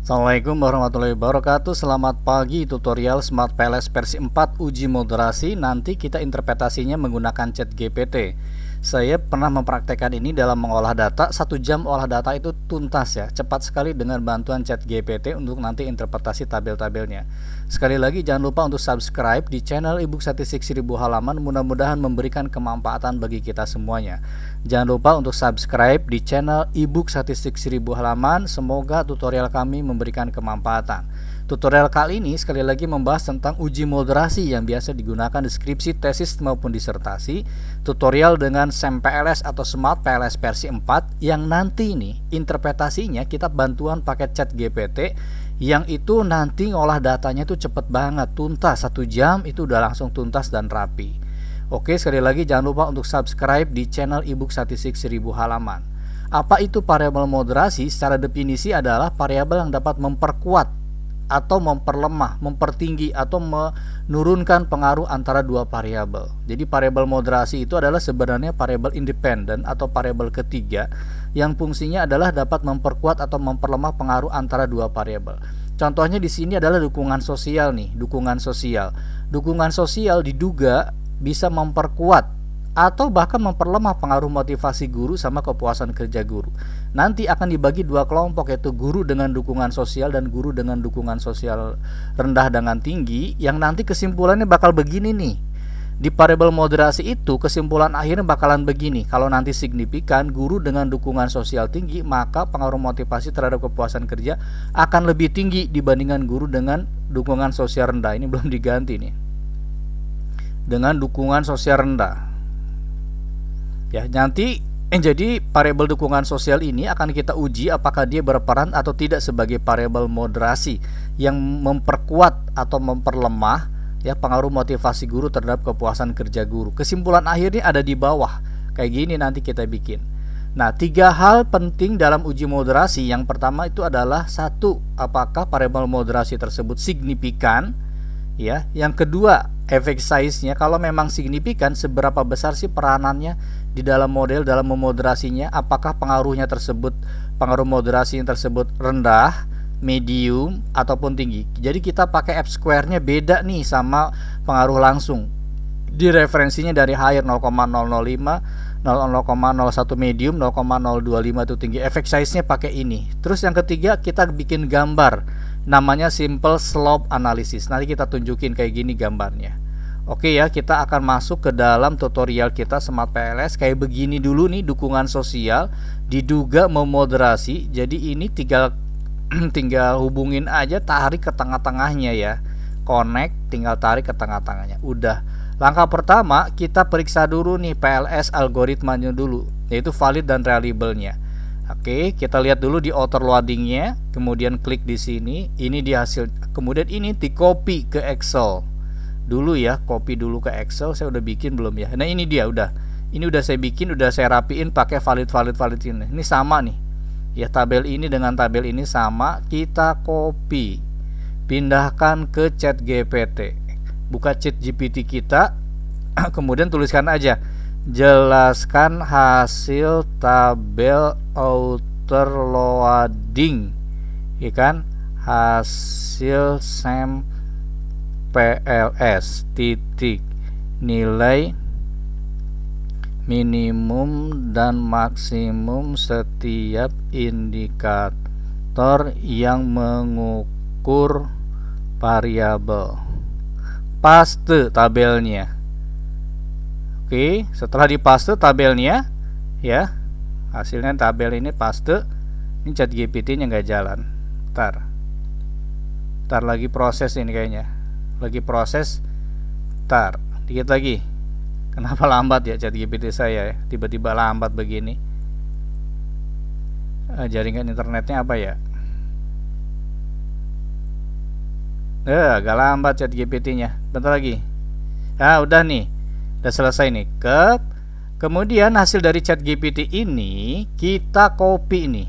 Assalamualaikum warahmatullahi wabarakatuh. Selamat pagi, tutorial Smart PLS versi 4 uji moderasi. Nanti kita interpretasinya menggunakan ChatGPT. Saya pernah mempraktekkan ini dalam mengolah data. 1 jam olah data itu tuntas ya, cepat sekali dengan bantuan ChatGPT untuk nanti interpretasi tabel-tabelnya. Sekali lagi jangan lupa untuk subscribe di channel ebook statistik 1000 halaman. Mudah-mudahan memberikan kemanfaatan bagi kita semuanya. Jangan lupa untuk subscribe di channel ebook statistik 1000 halaman. Semoga tutorial kami memberikan kemanfaatan. Tutorial kali ini sekali lagi membahas tentang uji moderasi yang biasa digunakan di skripsi, tesis maupun disertasi. Tutorial dengan SEM PLS atau Smart PLS versi 4 yang nanti ini interpretasinya kita bantuan pakai ChatGPT, yang itu nanti ngolah datanya itu cepet banget, tuntas. 1 jam itu udah langsung tuntas dan rapi. Oke, sekali lagi jangan lupa untuk subscribe di channel ebook statistik 1000 halaman. Apa itu variabel moderasi? Secara definisi adalah variabel yang dapat memperkuat atau memperlemah, mempertinggi atau menurunkan pengaruh antara dua variabel. Jadi variabel moderasi itu adalah sebenarnya variabel independen atau variabel ketiga yang fungsinya adalah dapat memperkuat atau memperlemah pengaruh antara dua variabel. Contohnya di sini adalah dukungan sosial nih, dukungan sosial. Dukungan sosial diduga bisa memperkuat atau bahkan memperlemah pengaruh motivasi guru sama kepuasan kerja guru. Nanti akan dibagi dua kelompok, yaitu guru dengan dukungan sosial dan guru dengan dukungan sosial rendah dengan tinggi, yang nanti kesimpulannya bakal begini nih. Di variabel moderasi itu kesimpulan akhirnya bakalan begini. Kalau nanti signifikan guru dengan dukungan sosial tinggi, maka pengaruh motivasi terhadap kepuasan kerja akan lebih tinggi dibandingkan guru dengan dukungan sosial rendah. Ini belum diganti nih, dengan dukungan sosial rendah. Ya, nanti jadi variabel dukungan sosial ini akan kita uji apakah dia berperan atau tidak sebagai variabel moderasi yang memperkuat atau memperlemah ya pengaruh motivasi guru terhadap kepuasan kerja guru. Kesimpulan akhirnya ada di bawah. Kayak gini nanti kita bikin. Nah, 3 hal penting dalam uji moderasi. Yang pertama itu adalah 1, apakah variabel moderasi tersebut signifikan? Ya, yang kedua, effect size-nya. Kalau memang signifikan, seberapa besar sih peranannya di dalam model dalam memoderasinya? Apakah pengaruhnya tersebut, pengaruh moderasi yang tersebut rendah, medium, ataupun tinggi? Jadi kita pakai F-square-nya beda nih sama pengaruh langsung. Di referensinya dari higher 0,005, 0,01 medium, 0,025 itu tinggi. Effect size-nya pakai ini. Terus yang ketiga, kita bikin gambar. Namanya simple slope analysis. Nanti kita tunjukin kayak gini gambarnya. Oke ya, kita akan masuk ke dalam tutorial kita Smart PLS. Kayak begini dulu nih, dukungan sosial diduga memoderasi. Jadi ini tinggal hubungin aja, tarik ke tengah-tengahnya ya. Connect, tinggal tarik ke tengah-tengahnya. Udah. Langkah pertama, kita periksa dulu nih PLS algoritmanya dulu, yaitu valid dan reliable-nya. Oke, kita lihat dulu di outer loading-nya, kemudian klik di sini, ini di hasil, kemudian ini di copy ke Excel dulu ya, copy dulu ke Excel. Saya udah bikin belum ya? Nah, ini dia udah. Ini udah saya bikin, udah saya rapiin pakai valid ini. Ini sama nih. Ya, tabel ini dengan tabel ini sama, kita copy. Pindahkan ke ChatGPT. Buka ChatGPT kita, kemudian tuliskan aja, jelaskan hasil tabel outer loading, ya kan, hasil SEM PLS titik nilai minimum dan maksimum setiap indikator yang mengukur variabel. Paste tabelnya. Oke, setelah dipaste tabelnya ya, hasilnya tabel ini paste. Ini ChatGPT-nya nggak jalan. Ntar lagi proses ini kayaknya. Lagi proses. Ntar dikit lagi. Kenapa lambat ya ChatGPT saya ya? Tiba-tiba lambat begini. Jaringan internetnya apa ya? Agak lambat ChatGPT-nya. Bentar lagi. Nah, udah nih. Udah selesai nih. Kemudian hasil dari ChatGPT ini kita copy nih.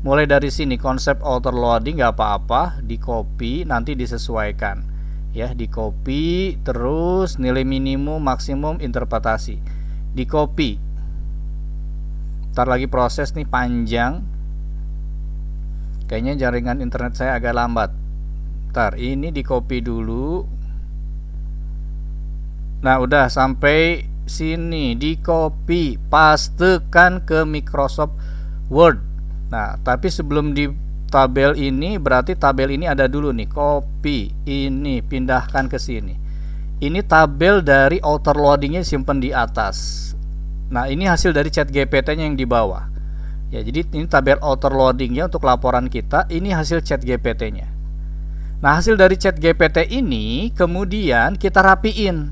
Mulai dari sini konsep outer loading nggak apa-apa, di copy, nanti disesuaikan. Ya, di copy, terus nilai minimum, maksimum, interpretasi. Di copy. Ntar lagi proses nih panjang. Kayaknya jaringan internet saya agak lambat. Ntar ini di copy dulu. Nah, udah sampai sini, di copy, pastekan ke Microsoft Word. Nah, tapi sebelum di tabel ini, berarti tabel ini ada dulu nih, copy, ini pindahkan ke sini. Ini tabel dari outer loadingnya simpan di atas. Nah, ini hasil dari ChatGPT-nya yang di bawah. Ya, jadi ini tabel outer loadingnya untuk laporan kita. Ini hasil ChatGPT-nya. Nah, hasil dari ChatGPT ini kemudian kita rapiin.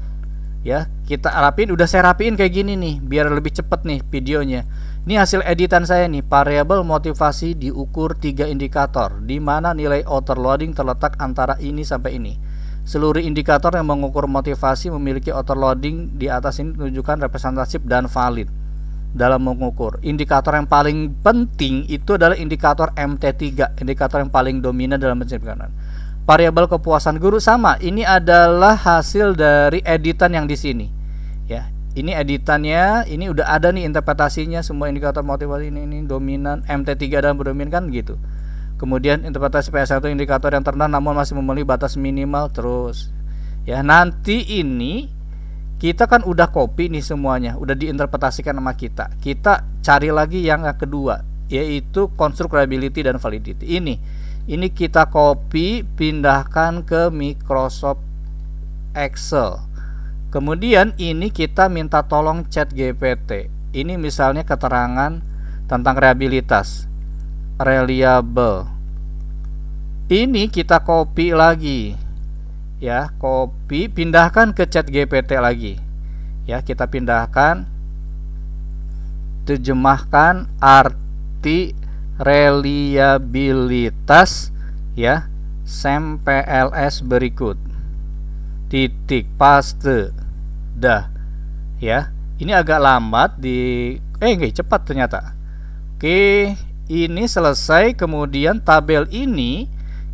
Ya, kita rapiin. Udah saya rapiin kayak gini nih, biar lebih cepet nih videonya. Ini hasil editan saya nih. Variabel motivasi diukur 3 indikator, di mana nilai outer loading terletak antara ini sampai ini. Seluruh indikator yang mengukur motivasi memiliki outer loading di atas ini menunjukkan representatif dan valid dalam mengukur. Indikator yang paling penting itu adalah indikator MT3, indikator yang paling dominan dalam penciptaan. Variabel kepuasan guru sama, ini adalah hasil dari editan yang di sini. Ya, ini editannya, ini udah ada nih interpretasinya, semua indikator motivasi ini dominan, MT3 dan berdominan kan gitu. Kemudian interpretasi PS1 indikator yang terendah namun masih memenuhi batas minimal terus. Ya, nanti ini kita kan udah copy nih semuanya, udah diinterpretasikan sama kita. Kita cari lagi yang kedua, yaitu construct reliability dan validity. Ini kita copy, pindahkan ke Microsoft Excel. Kemudian ini kita minta tolong ChatGPT. Ini misalnya keterangan tentang reliabilitas, reliable. Ini kita copy lagi. Ya, copy, pindahkan ke ChatGPT lagi. Ya, kita pindahkan, terjemahkan arti reliabilitas, ya, SAMPLS berikut. Titik, paste. Dah. Ya, ini agak lambat di enggak, cepat ternyata. Oke, ini selesai. Kemudian tabel ini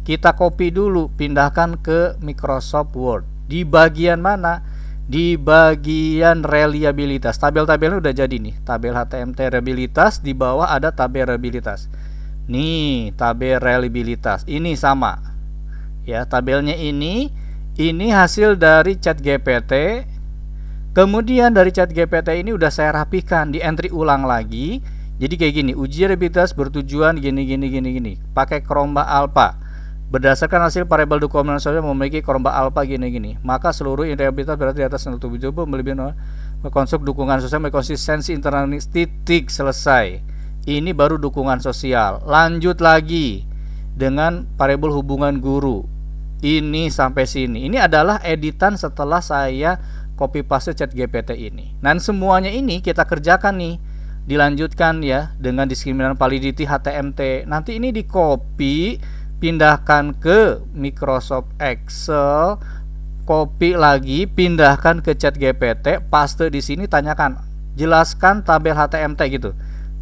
kita copy dulu, pindahkan ke Microsoft Word. Di bagian mana? Di bagian reliabilitas. Tabel-tabelnya udah jadi nih. Tabel HTMT reliabilitas, di bawah ada tabel reliabilitas. Nih, tabel reliabilitas. Ini sama. Ya, tabelnya ini hasil dari ChatGPT. Kemudian dari ChatGPT ini udah saya rapikan, di entry ulang lagi. Jadi kayak gini, uji reliabilitas bertujuan gini. Pakai Cromba Alpha. Berdasarkan hasil variabel dokumen saja memiliki Cromba Alpha gini. Maka seluruh reliabilitas berarti di atas 0,7 melebihi konstruk dukungan sosial konsistensi internal titik, selesai. Ini baru dukungan sosial. Lanjut lagi dengan variabel hubungan guru. Ini sampai sini. Ini adalah editan setelah saya copy paste ChatGPT ini. Dan semuanya ini kita kerjakan nih. Dilanjutkan ya dengan diskriminan validity HTMT. Nanti ini di copy, pindahkan ke Microsoft Excel, copy lagi, pindahkan ke ChatGPT, paste di sini, tanyakan, jelaskan tabel HTMT gitu.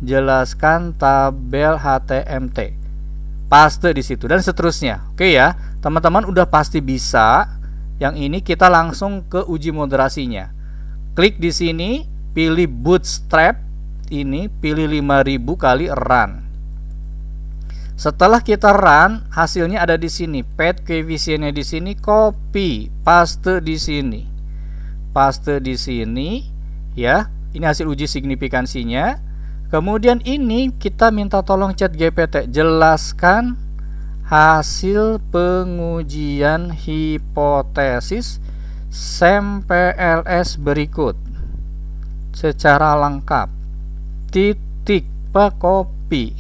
Jelaskan tabel HTMT. Paste di situ dan seterusnya. Oke ya, teman-teman udah pasti bisa. Yang ini kita langsung ke uji moderasinya. Klik di sini, pilih Bootstrap, ini pilih 5000 kali run. Setelah kita run, hasilnya ada di sini. Path coefficientnya di sini, copy, paste di sini. Paste di sini, ya. Ini hasil uji signifikansinya. Kemudian ini kita minta tolong ChatGPT, jelaskan hasil pengujian hipotesis SAMPLS berikut secara lengkap. Titik, copy.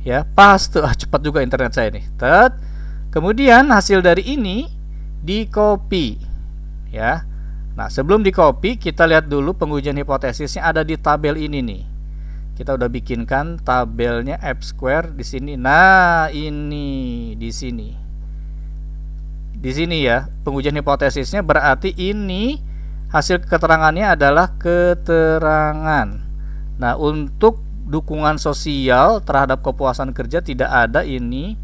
Ya, paste. Cepat juga internet saya nih. Kemudian hasil dari ini di copy. Ya. Nah, sebelum di copy kita lihat dulu pengujian hipotesisnya ada di tabel ini nih. Kita udah bikinkan tabelnya F square di sini. Nah, ini di sini. Di sini ya, pengujian hipotesisnya berarti ini hasil keterangannya adalah keterangan. Nah, untuk dukungan sosial terhadap kepuasan kerja tidak ada ini,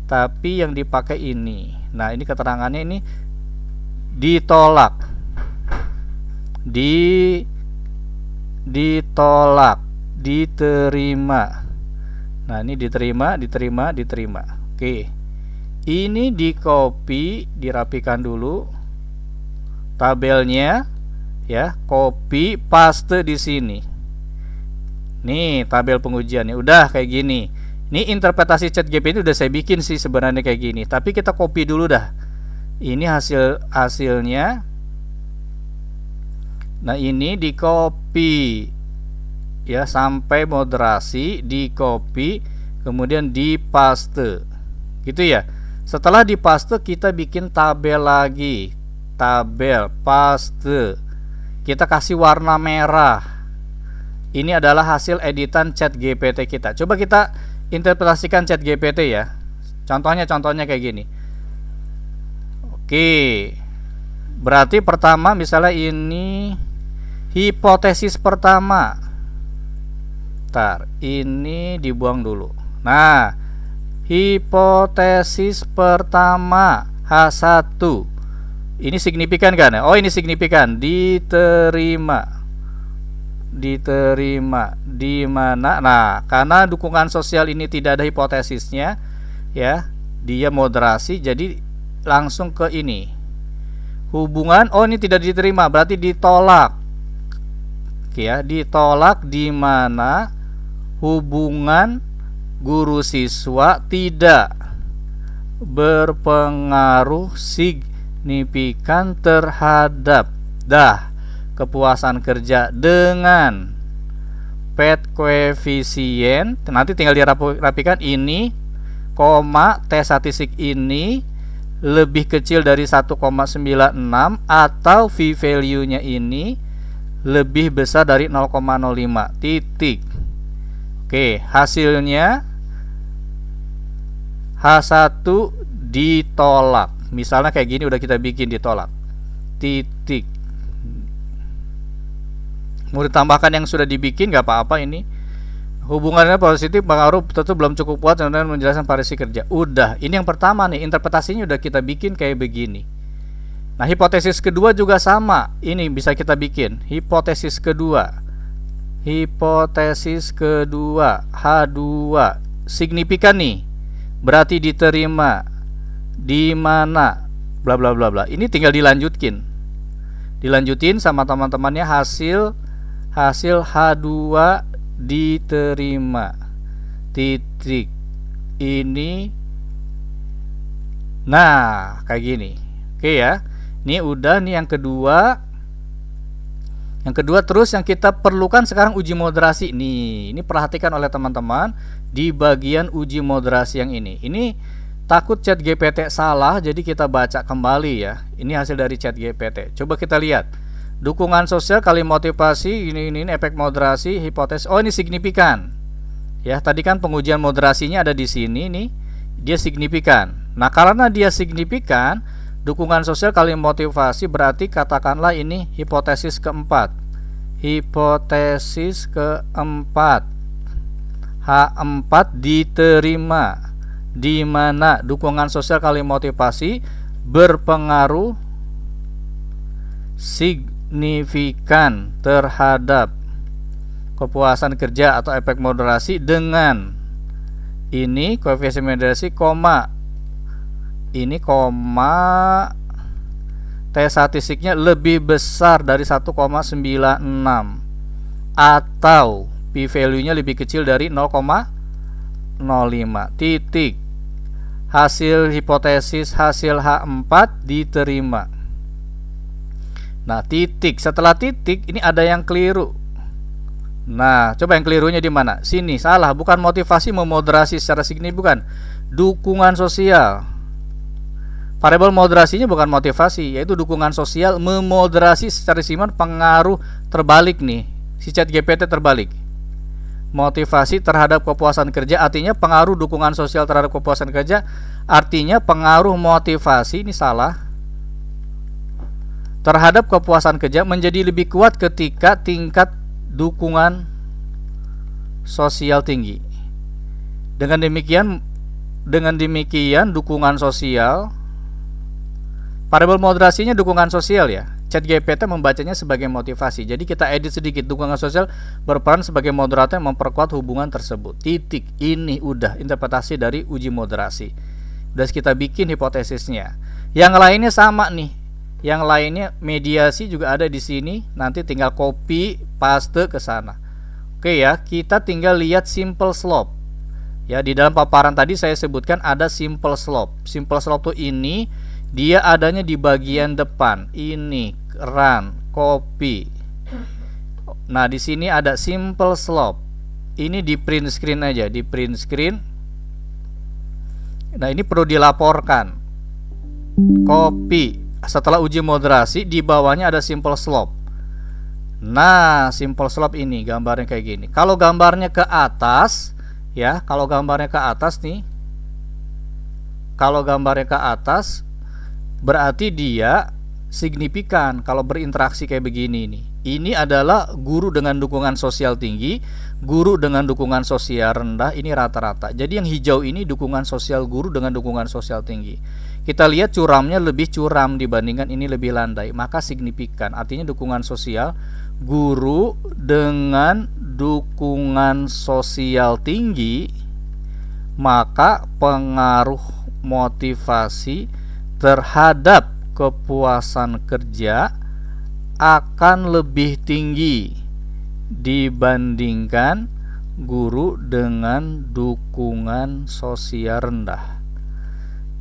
tapi yang dipakai ini. Nah, ini keterangannya ini ditolak, ditolak, diterima. Nah, ini diterima, diterima, diterima. Oke. Ini di copy, dirapikan dulu tabelnya ya, copy paste di sini. Nih, tabel pengujiannya udah kayak gini. Ini interpretasi ChatGPT udah saya bikin sih sebenarnya kayak gini, tapi kita copy dulu dah. Ini hasilnya. Nah, ini di copy ya sampai moderasi, di copy kemudian di paste. Gitu ya. Setelah di paste kita bikin tabel lagi. Tabel paste. Kita kasih warna merah. Ini adalah hasil editan ChatGPT kita. Coba kita interpretasikan ChatGPT ya. Contohnya kayak gini. Oke. Berarti pertama misalnya ini hipotesis pertama. Ntar, ini dibuang dulu. Nah, hipotesis pertama H1. Ini signifikan kan ya? Oh, ini signifikan. Diterima. Diterima di mana? Nah, karena dukungan sosial ini tidak ada hipotesisnya ya, dia moderasi, jadi langsung ke ini. Hubungan, oh ini tidak diterima, berarti ditolak. Oke ya, ditolak di mana hubungan guru siswa tidak berpengaruh signifikan terhadap kepuasan kerja dengan PET koefisien. Nanti tinggal dirapikan ini, koma T statistik ini lebih kecil dari 1,96 atau V value nya ini lebih besar dari 0,05 titik. Oke, hasilnya H1 ditolak. Misalnya kayak gini udah kita bikin ditolak. Titik. Mau ditambahkan yang sudah dibikin gak apa-apa ini. Hubungannya positif, pengaruh tentu belum cukup kuat dan menjelaskan variasi kerja. Udah, ini yang pertama nih, interpretasinya udah kita bikin kayak begini. Nah, hipotesis kedua juga sama. Ini bisa kita bikin. Hipotesis kedua. Hipotesis kedua H2 signifikan nih. Berarti diterima di mana bla bla bla bla. Ini tinggal dilanjutin. Dilanjutin sama teman-temannya hasil H2 diterima titik ini. Nah, kayak gini. Oke ya. Ini udah nih yang kedua. Yang kedua terus yang kita perlukan sekarang uji moderasi. Ini perhatikan oleh teman-teman di bagian uji moderasi yang ini. Ini takut ChatGPT salah, jadi kita baca kembali ya. Ini hasil dari ChatGPT. Coba kita lihat. Dukungan sosial kali motivasi, ini efek moderasi, hipotesis. Oh, ini signifikan. Ya, tadi kan pengujian moderasinya ada di sini nih. Dia signifikan. Nah, karena dia signifikan, dukungan sosial kali motivasi berarti katakanlah ini hipotesis keempat. Hipotesis keempat. H4 diterima. Di mana dukungan sosial kali motivasi berpengaruh signifikan terhadap kepuasan kerja atau efek moderasi dengan ini koefisien moderasi, koma ini koma T statistiknya lebih besar dari 1,96 atau P value nya lebih kecil dari 0,05 titik. Hasil hipotesis hasil H4 diterima. Nah, titik. Setelah titik ini ada yang keliru. Nah, coba yang kelirunya di mana? Sini, salah. Bukan motivasi memoderasi secara signifikan. Dukungan sosial. Variabel moderasinya bukan motivasi, yaitu dukungan sosial memoderasi secara signifikan pengaruh terbalik nih. Si ChatGPT terbalik. Motivasi terhadap kepuasan kerja artinya pengaruh dukungan sosial terhadap kepuasan kerja, artinya pengaruh motivasi ini salah terhadap kepuasan kerja menjadi lebih kuat ketika tingkat dukungan sosial tinggi. Dengan demikian dukungan sosial, variabel moderasinya dukungan sosial ya. ChatGPT membacanya sebagai motivasi. Jadi kita edit sedikit, dukungan sosial berperan sebagai moderator yang memperkuat hubungan tersebut. Titik. Ini udah interpretasi dari uji moderasi. Udah kita bikin hipotesisnya. Yang lainnya sama nih. Yang lainnya mediasi juga ada di sini. Nanti tinggal copy paste ke sana. Oke ya, kita tinggal lihat simple slope. Ya, di dalam paparan tadi saya sebutkan ada simple slope. Simple slope tuh ini dia adanya di bagian depan. Ini run, copy. Nah, di sini ada simple slope. Ini di print screen aja, di print screen. Nah, ini perlu dilaporkan. Copy. Setelah uji moderasi, di bawahnya ada simple slope. Nah, simple slope ini gambarnya kayak gini. Kalau gambarnya ke atas, ya, kalau gambarnya ke atas nih. Kalau gambarnya ke atas berarti dia signifikan kalau berinteraksi kayak begini nih. Ini adalah guru dengan dukungan sosial tinggi, guru dengan dukungan sosial rendah, ini rata-rata. Jadi yang hijau ini dukungan sosial guru dengan dukungan sosial tinggi. Kita lihat curamnya lebih curam dibandingkan ini lebih landai, maka signifikan. Artinya dukungan sosial guru dengan dukungan sosial tinggi, maka pengaruh motivasi terhadap kepuasan kerja akan lebih tinggi dibandingkan guru dengan dukungan sosial rendah.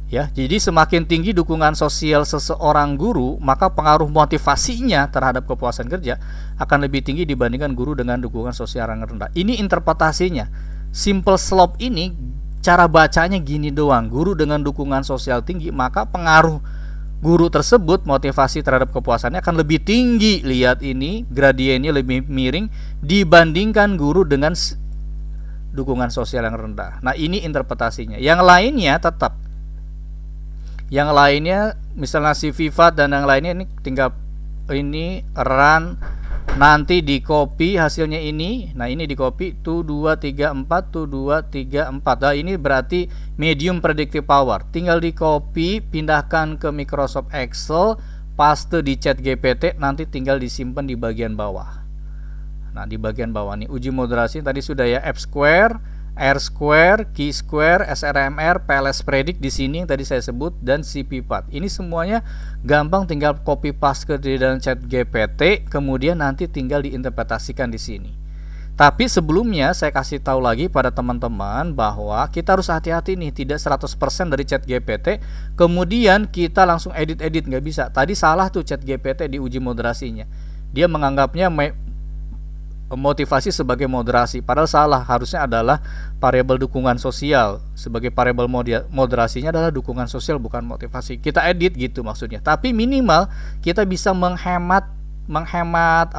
Ya, jadi semakin tinggi dukungan sosial seseorang guru, maka pengaruh motivasinya terhadap kepuasan kerja akan lebih tinggi dibandingkan guru dengan dukungan sosial yang rendah. Ini interpretasinya. Simple slope ini cara bacanya gini doang. Guru dengan dukungan sosial tinggi, maka pengaruh guru tersebut motivasi terhadap kepuasannya akan lebih tinggi. Lihat ini gradiennya lebih miring dibandingkan guru dengan dukungan sosial yang rendah. Nah, ini interpretasinya. Yang lainnya tetap. Yang lainnya misalnya si Vivat dan yang lainnya ini tinggal ini run, nanti di copy hasilnya ini. Nah, ini di copy tuh 2 3 4 tuh 2 3 4. Nah, ini berarti medium predictive power. Tinggal di copy, pindahkan ke Microsoft Excel, paste di ChatGPT, nanti tinggal disimpan di bagian bawah. Nah, di bagian bawah nih uji moderasi tadi sudah ya, F square, R square, Q square, SRMR, PLS predict di sini yang tadi saya sebut, dan CP4. Ini semuanya gampang, tinggal copy paste ke di dalam ChatGPT, kemudian nanti tinggal diinterpretasikan di sini. Tapi sebelumnya saya kasih tahu lagi pada teman-teman bahwa kita harus hati-hati nih, tidak 100% dari ChatGPT kemudian kita langsung edit-edit, nggak bisa. Tadi salah tuh ChatGPT di uji moderasinya. Dia menganggapnya motivasi sebagai moderasi, padahal salah. Harusnya adalah variabel dukungan sosial. Sebagai variabel moderasinya adalah dukungan sosial, bukan motivasi. Kita edit gitu maksudnya. Tapi minimal kita bisa menghemat menghemat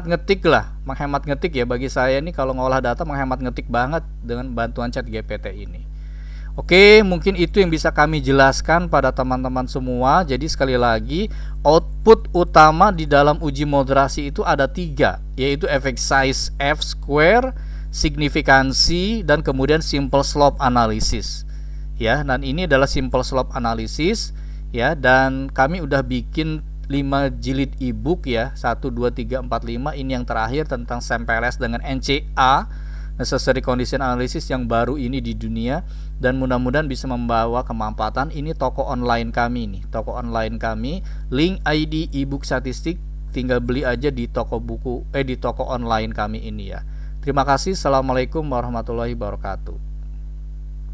ngetik lah. Menghemat ngetik ya, bagi saya ini kalau ngolah data menghemat ngetik banget dengan bantuan ChatGPT ini. Oke, mungkin itu yang bisa kami jelaskan pada teman-teman semua. Jadi sekali lagi, output utama di dalam uji moderasi itu ada 3, yaitu effect size F square, signifikansi, dan kemudian simple slope analysis. Ya, dan ini adalah simple slope analysis ya, dan kami udah bikin 5 jilid ebook ya, 1 2 3 4 5. Ini yang terakhir tentang SAMPLS dengan NCA, Necessary Condition Analysis, yang baru ini di dunia, dan mudah-mudahan bisa membawa kemanfaatan. Ini toko online kami nih, toko online kami, link ID ebook statistik tinggal beli aja di toko buku di toko online kami ini ya. Terima kasih. Assalamualaikum warahmatullahi wabarakatuh.